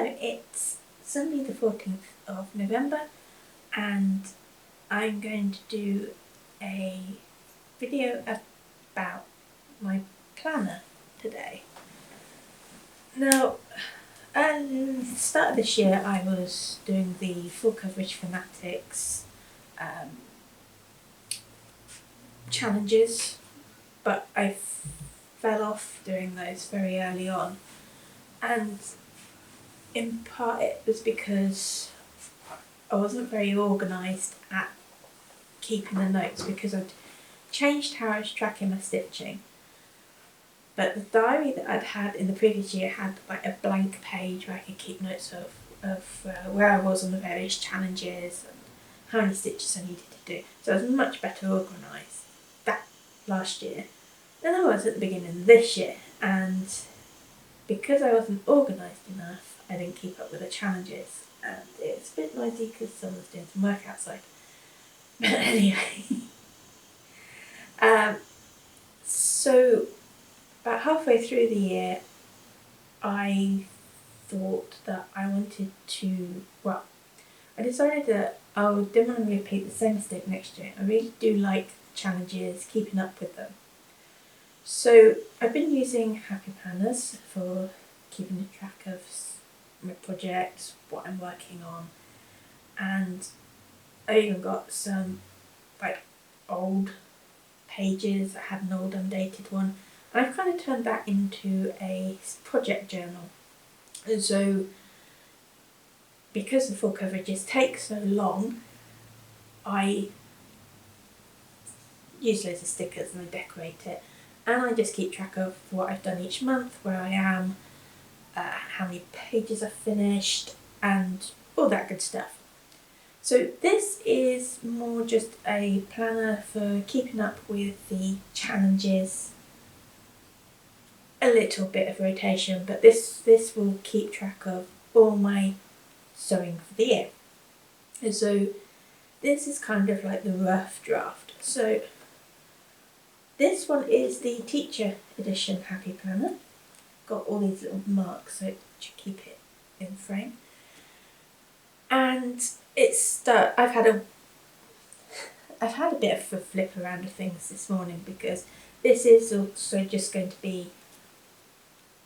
So it's Sunday the 14th of November and I'm going to do a video about my planner today. Now, at the start of this year I was doing the full coverage fanatics challenges, but I fell off doing those very early on, and in part it was because I wasn't very organised at keeping the notes, because I'd changed how I was tracking my stitching. But the diary that I'd had in the previous year had like a blank page where I could keep notes of where I was on the various challenges and how many stitches I needed to do. So I was much better organised that last year than I was at the beginning of this year. And because I wasn't organised enough, I didn't keep up with the challenges. And it's a bit noisy because someone's doing some work outside. But anyway. So about halfway through the year, I thought that I wanted to, I decided that I didn't want to repeat the same mistake next year. I really do like challenges, keeping up with them. So I've been using happy planners for keeping track of my projects, what I'm working on, and I even got some like old pages. I had an old undated one. I've kind of turned that into a project journal. And so because the full coverages take so long, I use loads of stickers and I decorate it, and I just keep track of what I've done each month, where I am, how many pages I've finished, and all that good stuff. So this is more just a planner for keeping up with the challenges, a little bit of rotation, but this will keep track of all my sewing for the year. And so this is kind of like the rough draft. So this one is the teacher edition happy planner. Got all these little marks so to keep it in frame. And I've had a bit of a flip around of things this morning, because this is also just going to be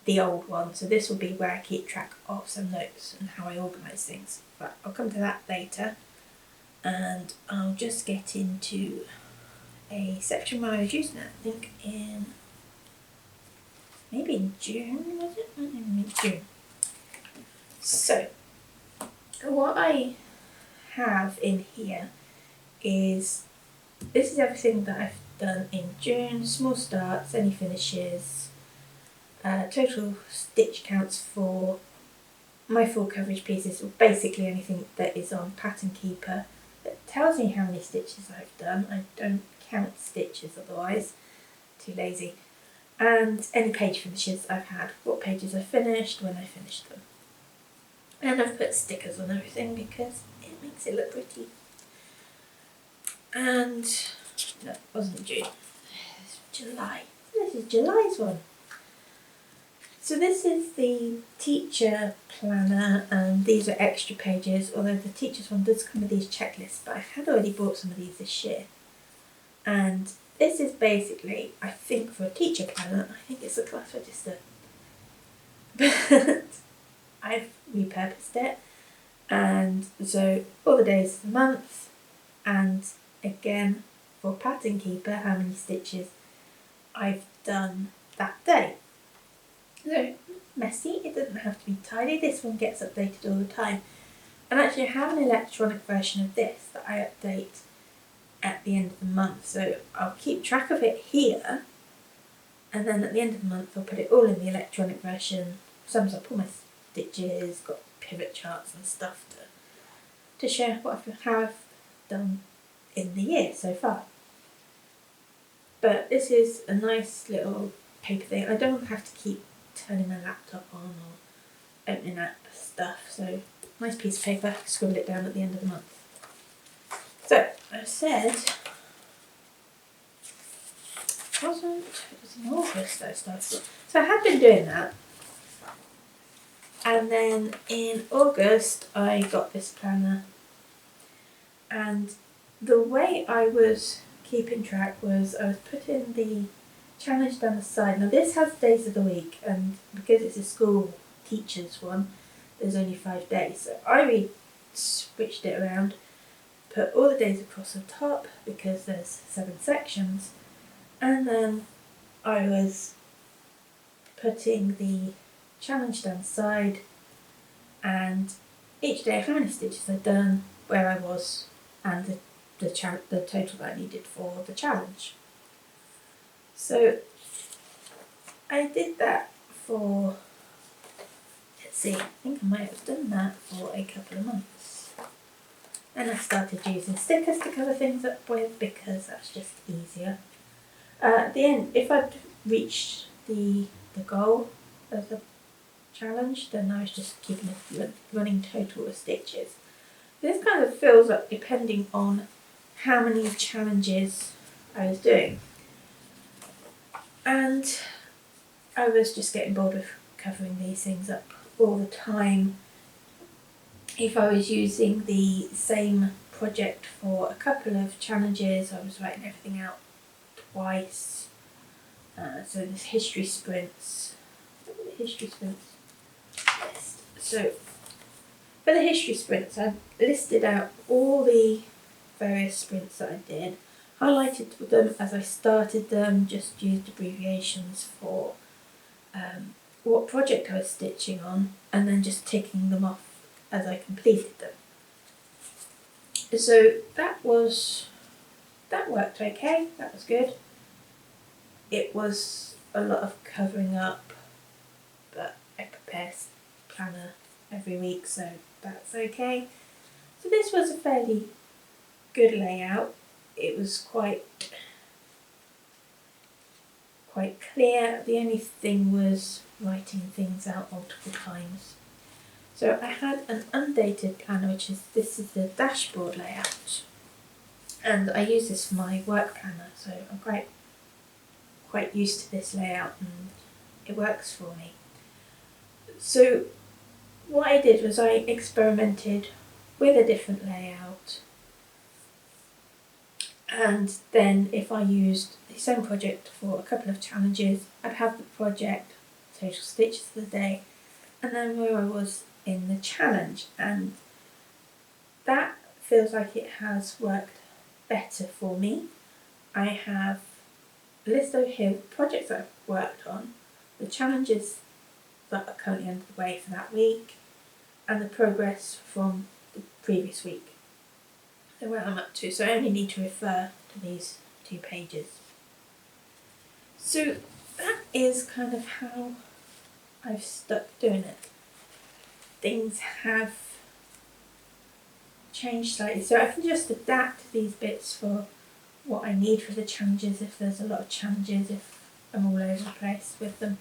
the old one. So this will be where I keep track of some notes and how I organise things. But I'll come to that later. And I'll just get into a section where I was using it, I think maybe in June, was it? Mid-June. So what I have in here is, this is everything that I've done in June, small starts, any finishes, total stitch counts for my full coverage pieces, or basically anything that is on Pattern Keeper that tells me how many stitches I've done. I don't count stitches otherwise, too lazy. And any page finishes I've had, what pages I finished, when I finished them. And I've put stickers on everything because it makes it look pretty. And no, it wasn't June, it was July. This is July's one. So this is the teacher planner, and these are extra pages, although the teacher's one does come with these checklists, but I had already bought some of these this year. And this is basically, I think, for a teacher planner, I think it's a class register. But I've repurposed it, and so all the days of the month, and again for Pattern Keeper, how many stitches I've done that day. So messy, it doesn't have to be tidy, this one gets updated all the time. And actually I have an electronic version of this that I update at the end of the month, so I'll keep track of it here, and then at the end of the month I'll put it all in the electronic version, sums up all my stitches, got pivot charts and stuff to share how I've done in the year so far. But this is a nice little paper thing. I don't have to keep turning my laptop on or opening app stuff, so nice piece of paper, scribble it down at the end of the month. So I said, it was in August that I started it. So I had been doing that, And then in August I got this planner, and the way I was keeping track was I was putting the challenge down the side. Now this has days of the week, and because it's a school teacher's one, there's only 5 days. So I switched it around, put all the days across the top because there's 7 sections, and then I was putting the challenge down the side, and each day how many stitches I'd done, where I was, and the total that I needed for the challenge. So I did that for, let's see, I think I might have done that for a couple of months. And I started using stickers to cover things up with because that's just easier. At the end, if I'd reached the goal of the challenge, then I was just keeping a running total of stitches. This kind of fills up depending on how many challenges I was doing. And I was just getting bored of covering these things up all the time. If I was using the same project for a couple of challenges, I was writing everything out twice. So there's history sprints. So for the history sprints, I listed out all the various sprints that I did, highlighted them as I started them, just used abbreviations for what project I was stitching on, and then just ticking them off as I completed them. So that worked okay, that was good. It was a lot of covering up, but I prepare a planner every week, so that's okay. So this was a fairly good layout. It was quite clear. The only thing was writing things out multiple times. So I had an undated planner, this is the dashboard layout, and I use this for my work planner, so I'm quite used to this layout and it works for me. So what I did was I experimented with a different layout, and then if I used the same project for a couple of challenges, I'd have the project, total stitches of the day, and then where I was in the challenge, and that feels like it has worked better for me. I have a list over here of projects that I've worked on, the challenges that are currently underway for that week, and the progress from the previous week. So where I'm up to, so I only need to refer to these 2 pages. So that is kind of how I've stuck doing it. Things have changed slightly, so I can just adapt these bits for what I need for the challenges, if there's a lot of challenges, if I'm all over the place with them.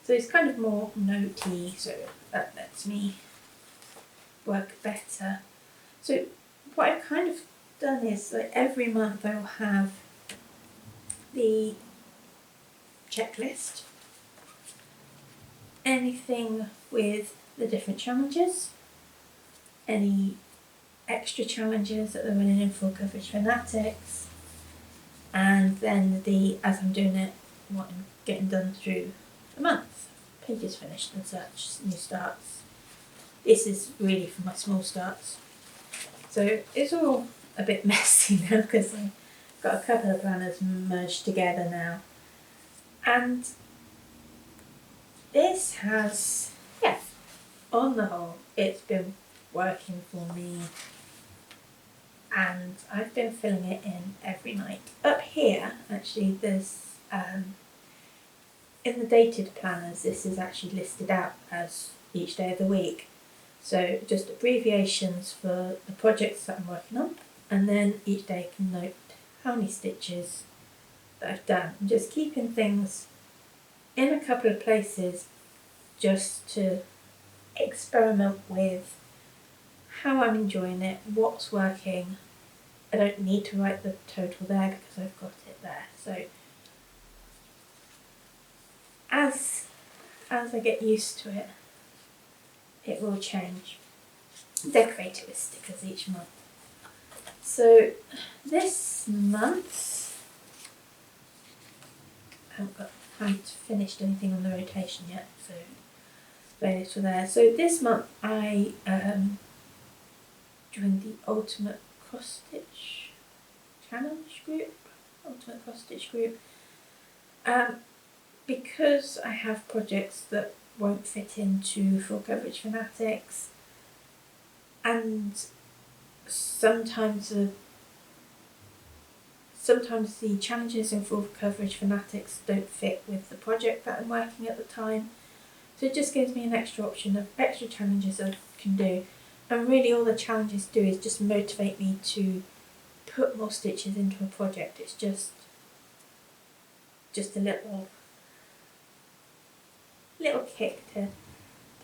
So it's kind of more notey, so that lets me work better. So what I've kind of done is, like, every month I will have the checklist, anything with the different challenges, any extra challenges that they're running in full coverage fanatics, and then as I'm doing it, what I'm getting done through the month, pages finished and such, new starts. This is really for my small starts. So it's all a bit messy now because I've got a couple of planners merged together now. And this has, on the whole, it's been working for me, and I've been filling it in every night. Up here, actually, there's, in the dated planners, this is actually listed out as each day of the week. So just abbreviations for the projects that I'm working on, and then each day I can note how many stitches that I've done. I'm just keeping things in a couple of places just to experiment with how I'm enjoying it, what's working. I don't need to write the total there because I've got it there. So as I get used to it, it will change. Decorate it with stickers each month. So this month, I haven't finished anything on the rotation yet, so very little there. So this month I joined the Ultimate Cross Stitch Challenge group, Ultimate Cross Stitch group, because I have projects that won't fit into full coverage fanatics, and sometimes the challenges in full coverage fanatics don't fit with the project that I'm working at the time. So it just gives me an extra option of extra challenges I can do. And really all the challenges do is just motivate me to put more stitches into a project. It's just a little kick to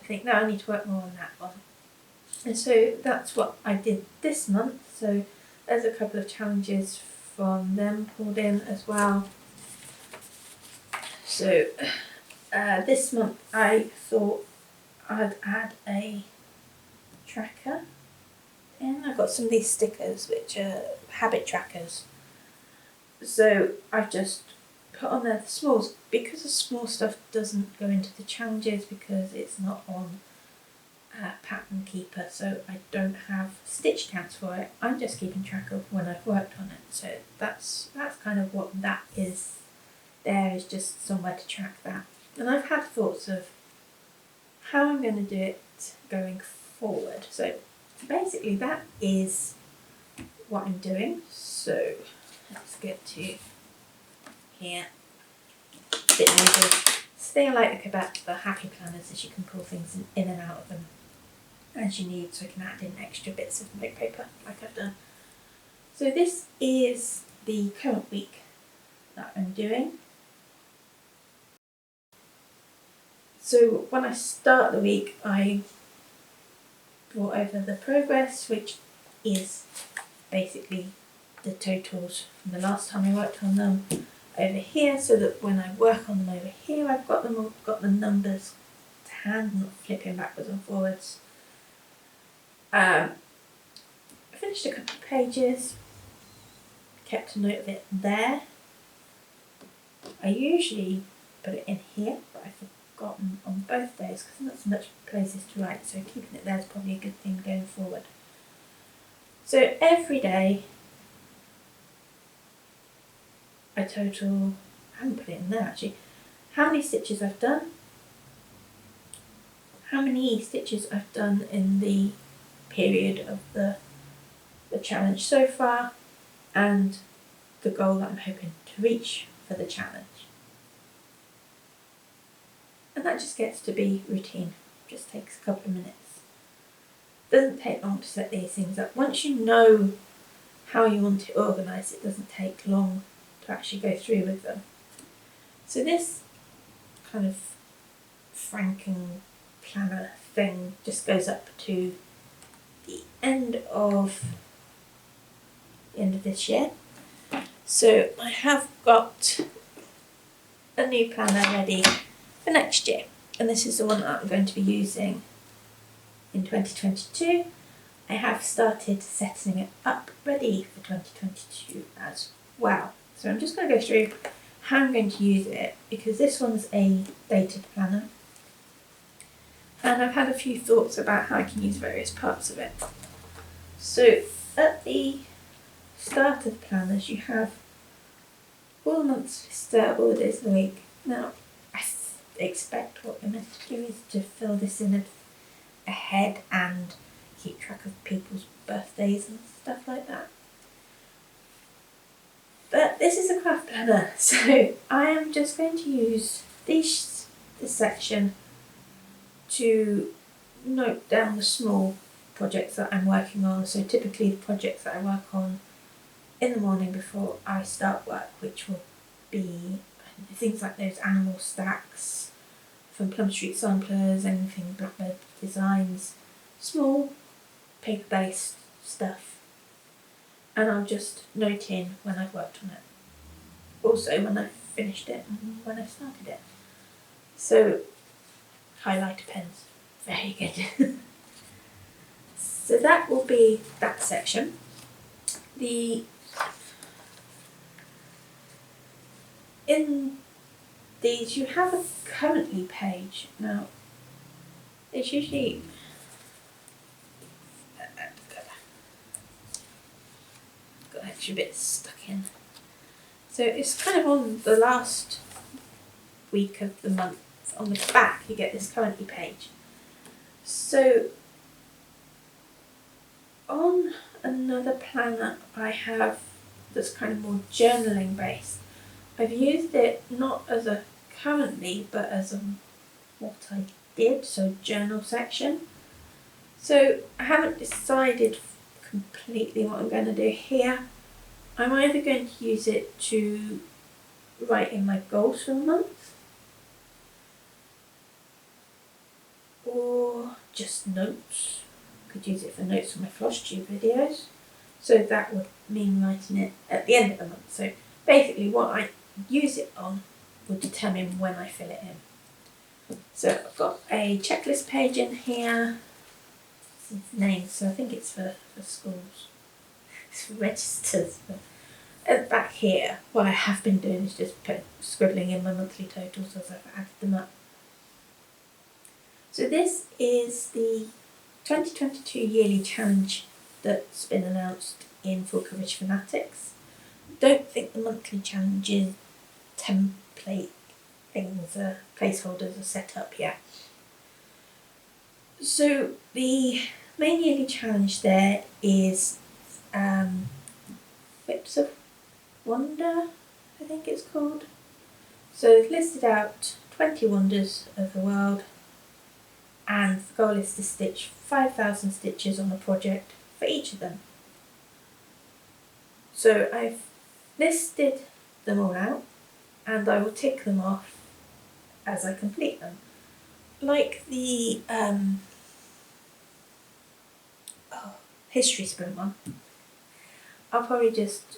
think, no, I need to work more on that one. And so that's what I did this month. So there's a couple of challenges from them pulled in as well. So this month I thought I'd add a tracker in. I've got some of these stickers which are habit trackers. So I've just put on there the smalls, because the small stuff doesn't go into the challenges because it's not on Pattern Keeper, so I don't have stitch counts for it. I'm just keeping track of when I've worked on it. So that's kind of what that is. There is just somewhere to track that. And I've had thoughts of how I'm going to do it going forward. So basically that is what I'm doing. So let's get to here. A bit noisy. So they are like the happy planners, as you can pull things in and out of them as you need, so I can add in extra bits of note paper like I've done. So this is the current week that I'm doing. So when I start the week, I brought over the progress, which is basically the totals from the last time I worked on them, over here, so that when I work on them over here, I've got the numbers to hand, not flipping backwards and forwards. I finished a couple of pages, kept a note of it there. I usually put it in here, but I've forgotten on both days because there's not so much places to write, so keeping it there is probably a good thing going forward. So every day I total, I haven't put it in there actually, how many stitches I've done, how many stitches I've done in the period of the challenge so far, and the goal that I'm hoping to reach for the challenge. And that just gets to be routine, just takes a couple of minutes. Doesn't take long to set these things up. Once you know how you want it organised, it doesn't take long to actually go through with them. So this kind of Franken planner thing just goes up to the end of this year. So I have got a new planner ready for next year, and this is the one that I'm going to be using in 2022. I have started setting it up ready for 2022 as well. So I'm just going to go through how I'm going to use it, because this one's a dated planner, and I've had a few thoughts about how I can use various parts of it. So at the start of the planners you have all the months listed, all the days of the week. Now I expect what you're meant to do is to fill this in ahead and keep track of people's birthdays and stuff like that. But this is a craft planner, so I am just going to use this section to note down the small projects that I'm working on. So typically the projects that I work on in the morning before I start work, which will be things like those animal stacks from Plum Street Samplers, anything Blackbird Designs, small paper-based stuff. And I'll just note in when I've worked on it. Also when I've finished it and when I've started it. So highlighter pens. Very good. So that will be that section. In these you have a currently page. Now it's usually got extra bits stuck in. So it's kind of on the last week of the month. On the back you get this currently page. So on another planner I have that's kind of more journaling based. I've used it not as a currently but as a what I did, so journal section. So I haven't decided completely what I'm going to do here. I'm either going to use it to write in my goals for the month, or just notes. I could use it for notes for my Flosstube videos. So that would mean writing it at the end of the month. So basically what I use it on will determine when I fill it in. So I've got a checklist page in here. It's named, so I think it's for schools. It's for registers. At the back here, what I have been doing is just scribbling in my monthly totals as I've added them up. So this is the 2022 yearly challenge that's been announced in Full Coverage Fanatics. I don't think the monthly challenges template things, placeholders are set up yet. So the main yearly challenge there is Whips of Wonder, I think it's called. So they've listed out 20 wonders of the world, and the goal is to stitch 5,000 stitches on a project for each of them. So I've listed them all out, and I will tick them off as I complete them. Like the history sprint one, I'll probably just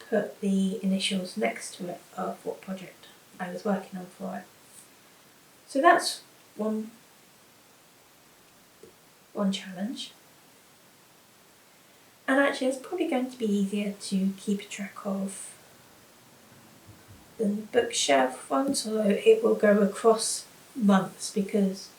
put the initials next to it of what project I was working on for it. So that's one challenge. And actually it's probably going to be easier to keep track of than the bookshelf one, so it will go across months, because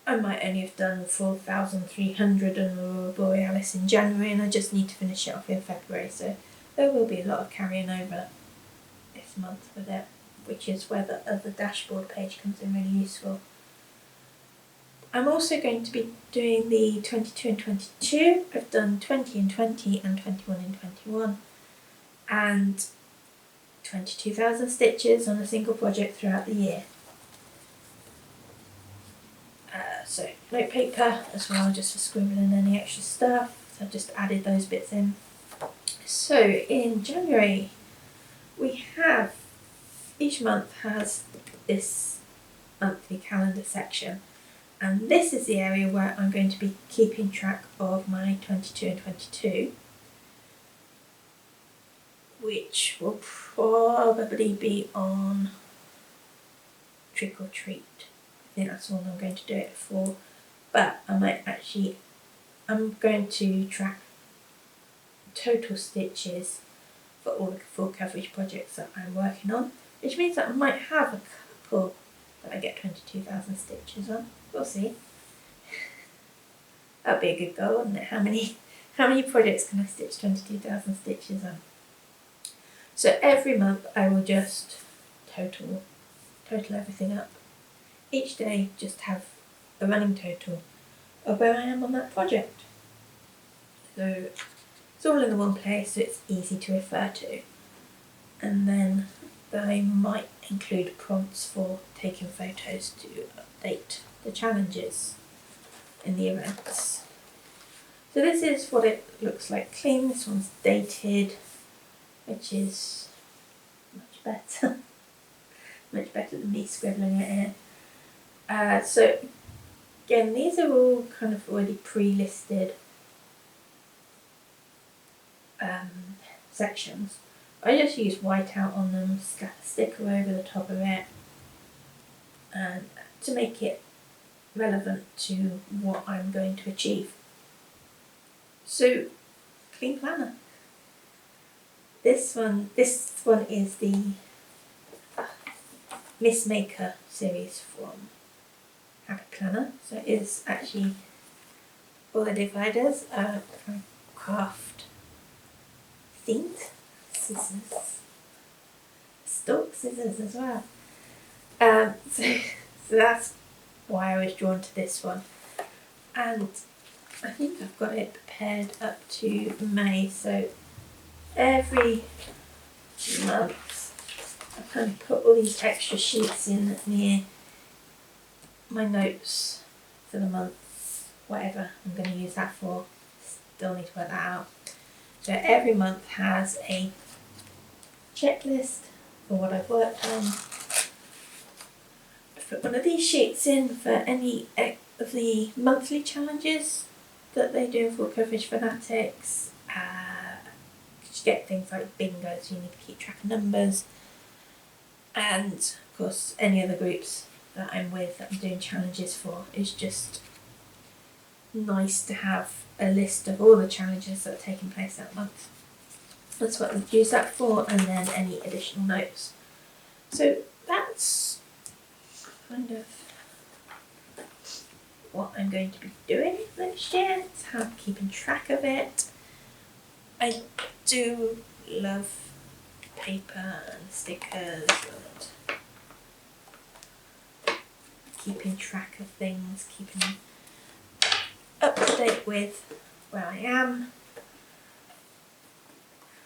I might only have done 4,300 on Aurora Borealis in January, and I just need to finish it off in February, so there will be a lot of carrying over this month with it, which is where the other dashboard page comes in really useful. I'm also going to be doing the 22 and 22. I've done 20 and 20 and 21 and 21, and 22,000 stitches on a single project throughout the year. So note paper as well, just for scribbling any extra stuff. So I've just added those bits in. So in January we have, each month has this monthly calendar section, and this is the area where I'm going to be keeping track of my 22 and 22, which will probably be on Trick or Treat. I think that's the one I'm going to do it for, but I'm going to track total stitches for all the full coverage projects that I'm working on, which means that I might have a couple that I get 22,000 stitches on. We'll see. That'd be a good goal, wouldn't it? How many projects can I stitch 22,000 stitches on? So every month I will just total everything up. Each day just have a running total of where I am on that project. So it's all in the one place, so it's easy to refer to. And then I might include prompts for taking photos to update the challenges in the events. So this is what it looks like clean. This one's dated, which is much better. Much better than me scribbling it here. So again, these are all kind of already pre-listed sections. I just use whiteout on them, slap a sticker over the top of it, and to make it relevant to what I'm going to achieve. So, clean planner. This one is the Miss Maker series from Happy Planner. So it is actually all the dividers are kind of craft themed. Scissors, stalk scissors as well. So that's why I was drawn to this one, and I think I've got it prepared up to May. So every month I kind of put all these extra sheets in near my notes for the month, whatever I'm going to use that for. Still need to work that out. So every month has a checklist for what I've worked on. I put one of these sheets in for any of the monthly challenges that they do in Full Coverage Fanatics. You get things like bingo, so you need to keep track of numbers, and of course any other groups that I'm with that I'm doing challenges for. It's just nice to have a list of all the challenges that are taking place that month. That's what I use that for, and then any additional notes. So that's kind of what I'm going to be doing next year. It's how I'm keeping track of it. I do love paper and stickers and keeping track of things, keeping up to date with where I am.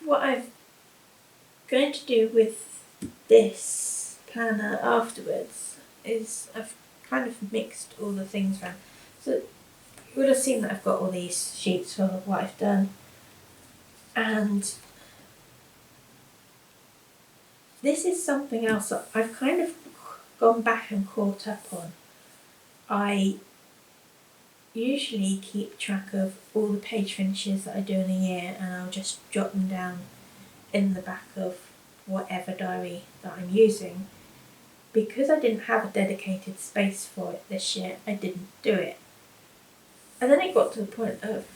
What I'm going to do with this planner afterwards is I've kind of mixed all the things around. So you would have seen that I've got all these sheets for what I've done, and this is something else that I've kind of gone back and caught up on. I usually keep track of all the page finishes that I do in a year, and I'll just jot them down in the back of whatever diary that I'm using. Because I didn't have a dedicated space for it this year, I didn't do it. And then it got to the point of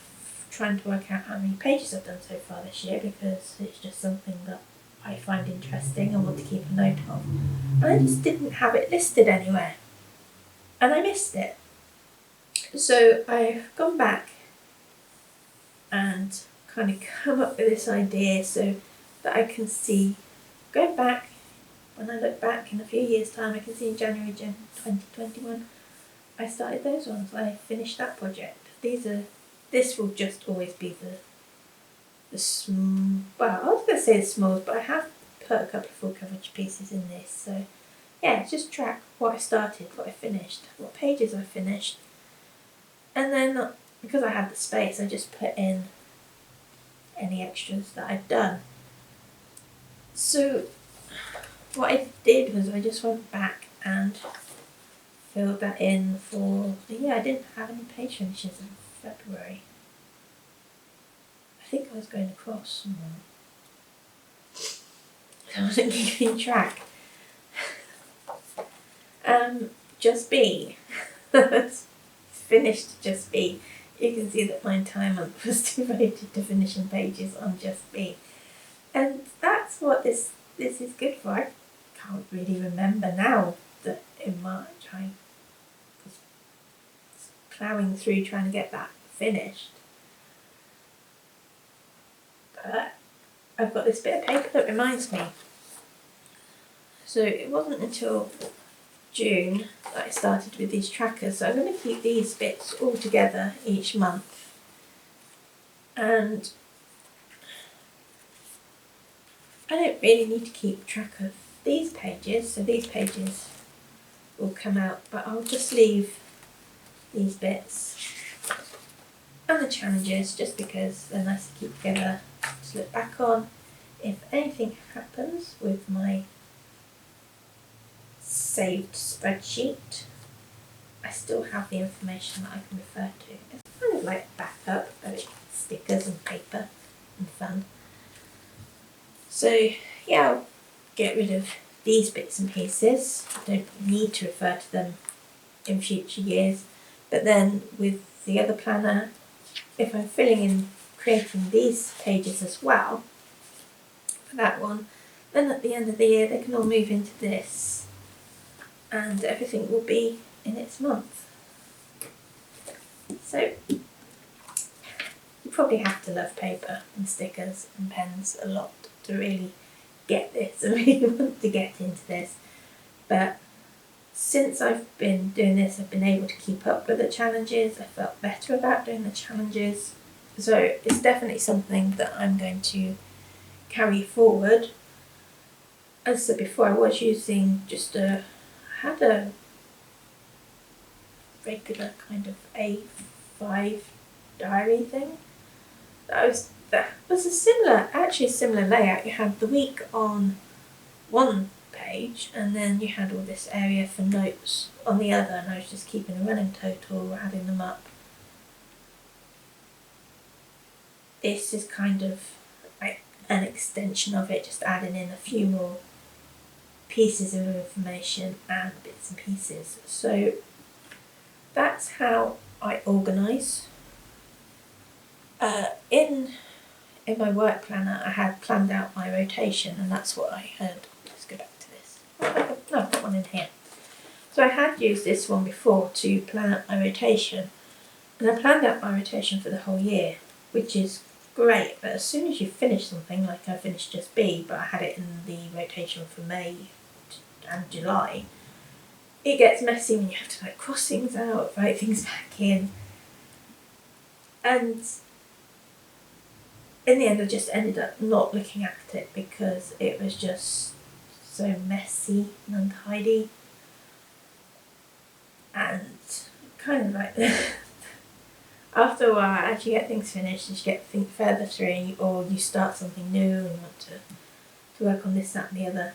trying to work out how many pages I've done so far this year, because it's just something that I find interesting and want to keep a note of. And I just didn't have it listed anywhere, and I missed it. So I've gone back and kind of come up with this idea so that I can see, going back, when I look back in a few years' time, I can see in January 2021, I started those ones. I finished that project. This will just always be well, I was going to say the smallest, but I have put a couple of full coverage pieces in this. So yeah, just track what I started, what I finished, what pages I finished. And then, because I had the space, I just put in any extras that I'd done. So what I did was I just went back and filled that in for the year. I didn't have any page finishes in February. I think I was going across somewhere. I wasn't keeping track. Just be. Finished Just Be. You can see that my entire month was devoted to finishing pages on Just Be. And that's what this is good for. I can't really remember now that in March I was ploughing through trying to get that finished. But I've got this bit of paper that reminds me. So it wasn't until June that I started with these trackers. So I'm going to keep these bits all together each month. And I don't really need to keep track of these pages, so these pages will come out, but I'll just leave these bits and the challenges just because they're nice to keep together to look back on. If anything happens with my saved spreadsheet, I still have the information that I can refer to. It's kind of like a backup, but it's stickers and paper and fun. So yeah, I'll get rid of these bits and pieces. I don't need to refer to them in future years. But then with the other planner, if I'm filling in, creating these pages as well for that one, then at the end of the year they can all move into this and everything will be in its month. So you probably have to love paper and stickers and pens a lot to really get this and really want to get into this. But since I've been doing this, I've been able to keep up with the challenges. I felt better about doing the challenges. So it's definitely something that I'm going to carry forward. As I said before, I was using I had a regular kind of A5 diary thing. That was a similar layout. You had the week on one page and then you had all this area for notes on the other, and I was just keeping a running total, adding them up. This is kind of like an extension of it, just adding in a few more pieces of information and bits and pieces. So that's how I organise. In my work planner I had planned out my rotation, and that's what I had. Let's go back to this. No, I've got one in here. So I had used this one before to plan out my rotation, and I planned out my rotation for the whole year, which is great. But as soon as you finish something, like I finished just B, but I had it in the rotation for May and July, it gets messy when you have to like cross things out, write things back in, and in the end I just ended up not looking at it because it was just so messy and untidy, and kind of like after a while, as you get things finished, as you get things further through, or you start something new and you want to work on this, that and the other,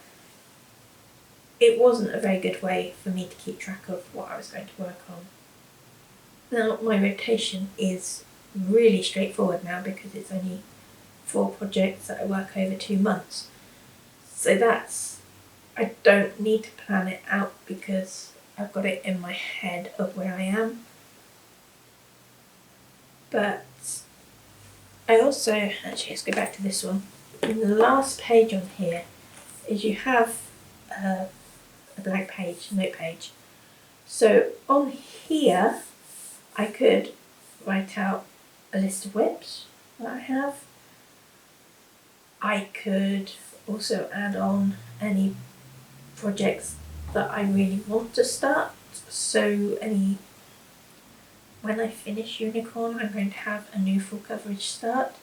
it wasn't a very good way for me to keep track of what I was going to work on. Now my rotation is really straightforward now because it's only 4 projects that I work over 2 months. So I don't need to plan it out because I've got it in my head of where I am. But I also, actually let's go back to this one. In the last page on here is you have a blank page, note page. So on here I could write out a list of whips that I have. I could also add on any projects that I really want to start. So when I finish Unicorn, I'm going to have a new full coverage start.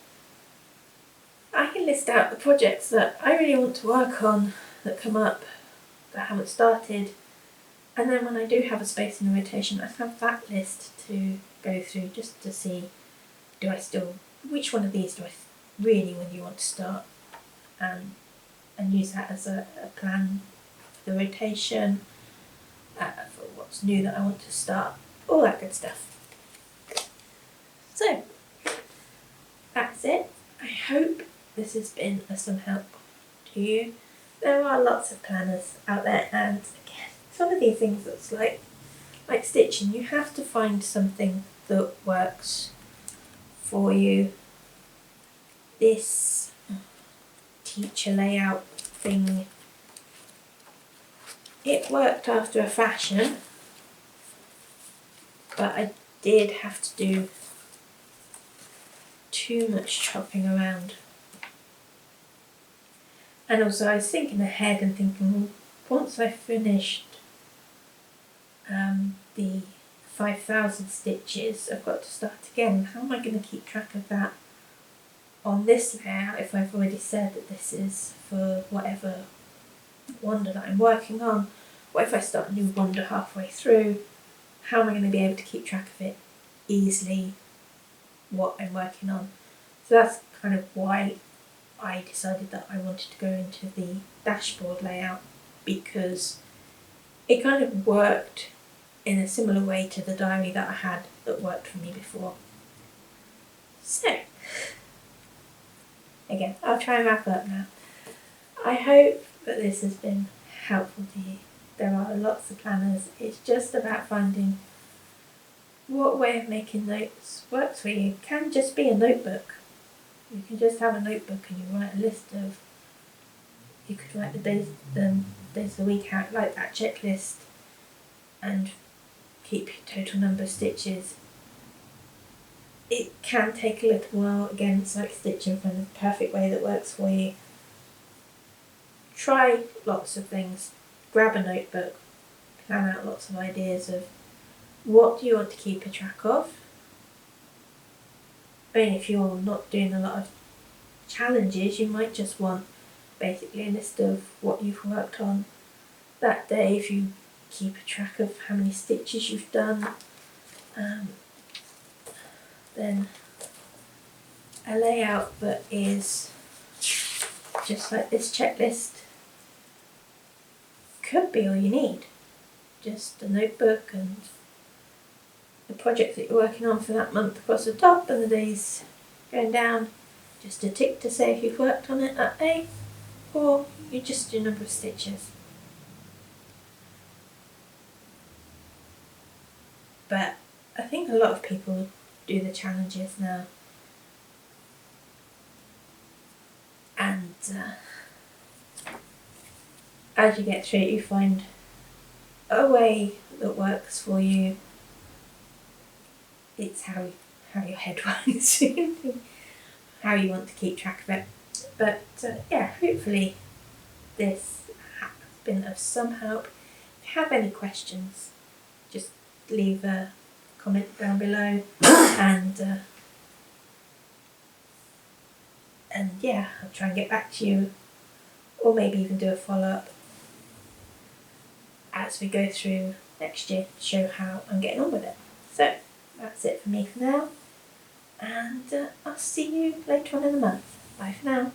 I can list out the projects that I really want to work on that come up that I haven't started, and then when I do have a space in the rotation, I have that list to go through just to see which one of these do I really want to start, and use that as a plan for the rotation, for what's new that I want to start, all that good stuff. So that's it. I hope this has been of some help to you. There are lots of planners out there, and again, some of these things that's like stitching, you have to find something that works for you. This teacher layout thing, it worked after a fashion, but I did have to do too much chopping around. And also I was thinking ahead and thinking, well, once I finished the 5,000 stitches, I've got to start again. How am I going to keep track of that on this layout if I've already said that this is for whatever wonder that I'm working on? What if I start a new wonder halfway through? How am I going to be able to keep track of it easily, what I'm working on? So that's kind of why I decided that I wanted to go into the dashboard layout, because it kind of worked in a similar way to the diary that I had that worked for me before. So, again, I'll try and wrap up now. I hope that this has been helpful to you. there are lots of planners. It's just about finding what way of making notes works for you. It can just be a notebook. You can just have a notebook and you write a list of, you could write the days of the week out, like that checklist, and keep your total number of stitches. It can take a little while. Again, it's like stitching from the perfect way that works for you. Try lots of things. Grab a notebook, plan out lots of ideas of what do you want to keep a track of. I mean, if you're not doing a lot of challenges, you might just want basically a list of what you've worked on that day. If you keep a track of how many stitches you've done, then a layout that is just like this checklist could be all you need. Just a notebook and the project that you're working on for that month across the top, and the days going down, just a tick to say if you've worked on it that day, or you just do a number of stitches. But I think a lot of people do the challenges now, and as you get through it, you find a way that works for you. It's how your head works, how you want to keep track of it. But yeah, hopefully this has been of some help. If you have any questions, just leave a comment down below, and yeah, I'll try and get back to you, or maybe even do a follow-up as we go through next year to show how I'm getting on with it. So that's it for me for now, and I'll see you later on in the month. Bye for now.